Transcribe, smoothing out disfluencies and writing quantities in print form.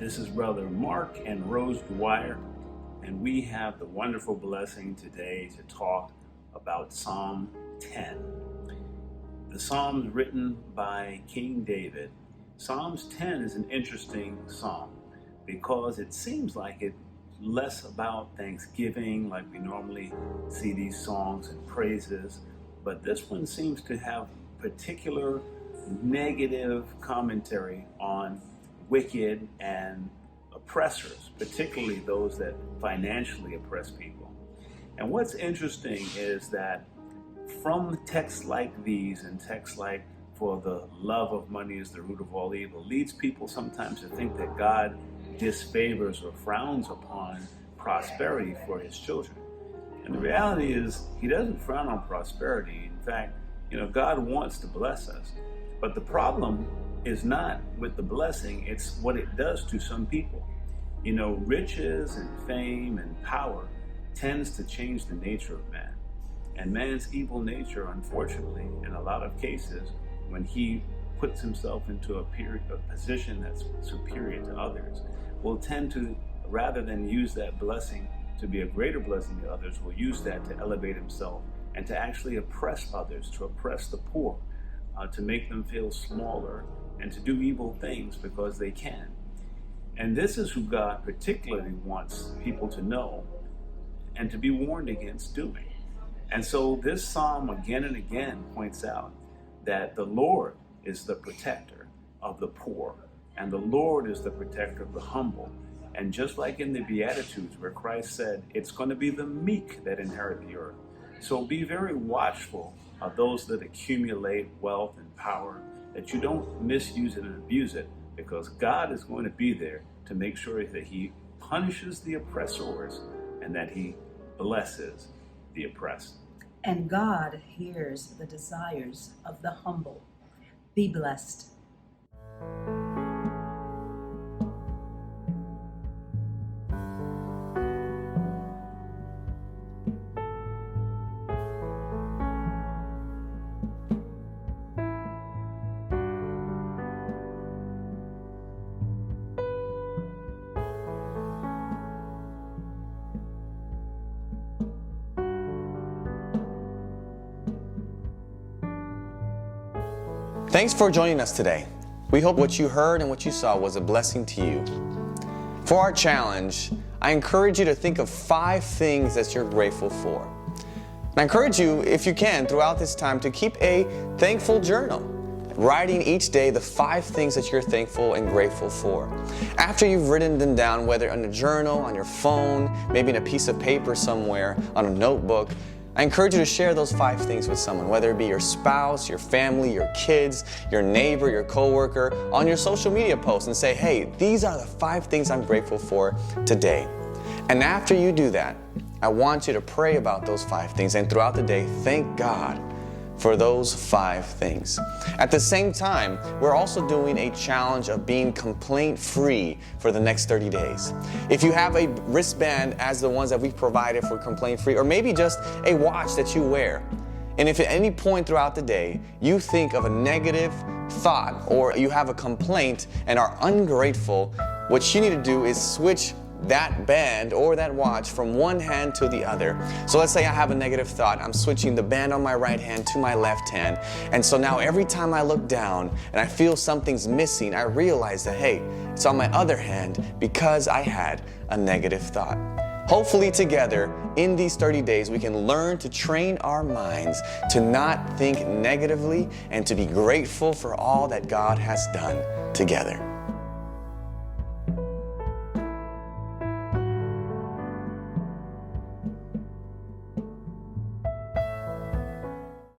This is Brother Marc and Rose Dwyer, and we have the wonderful blessing today to talk about Psalm 10. The Psalms written by King David. Psalms 10 is an interesting psalm because it seems like it's less about thanksgiving, like we normally see these songs and praises, but this one seems to have particular negative commentary on wicked and oppressors, particularly those that financially oppress people. And what's interesting is that from texts like these and texts like "for the love of money is the root of all evil" leads people sometimes to think that God disfavors or frowns upon prosperity for his children. And the reality is he doesn't frown on prosperity. In fact, God wants to bless us. But the problem is not with the blessing, it's what it does to some people. Riches and fame and power tends to change the nature of man. And man's evil nature, unfortunately, in a lot of cases, when he puts himself into a position that's superior to others, will tend to, rather than use that blessing to be a greater blessing to others, will use that to elevate himself and to actually oppress others, to oppress the poor, to make them feel smaller, and to do evil things because they can. And this is who God particularly wants people to know and to be warned against doing. And so this psalm again and again points out that the Lord is the protector of the poor, and the Lord is the protector of the humble. And just like in the Beatitudes where Christ said, it's going to be the meek that inherit the earth. So be very watchful of those that accumulate wealth and power, that you don't misuse it and abuse it, because God is going to be there to make sure that he punishes the oppressors and that he blesses the oppressed. And God hears the desires of the humble. Be blessed. Thanks for joining us today. We hope what you heard and what you saw was a blessing to you. For our challenge, I encourage you to think of 5 things that you're grateful for. And I encourage you, if you can, throughout this time to keep a thankful journal, writing each day the 5 things that you're thankful and grateful for. After you've written them down, whether in a journal, on your phone, maybe in a piece of paper somewhere, on a notebook, I encourage you to share those 5 things with someone, whether it be your spouse, your family, your kids, your neighbor, your coworker, on your social media posts, and say, hey, these are the 5 things I'm grateful for today. And after you do that, I want you to pray about those 5 things, and throughout the day, thank God for those 5 things. At the same time, we're also doing a challenge of being complaint-free for the next 30 days. If you have a wristband as the ones that we've provided for complaint-free, or maybe just a watch that you wear, and if at any point throughout the day you think of a negative thought or you have a complaint and are ungrateful, what you need to do is switch that band or that watch from one hand to the other. So let's say I have a negative thought. I'm switching the band on my right hand to my left hand. And so now every time I look down and I feel something's missing, I realize that, hey, it's on my other hand because I had a negative thought. Hopefully together, in these 30 days, we can learn to train our minds to not think negatively and to be grateful for all that God has done together.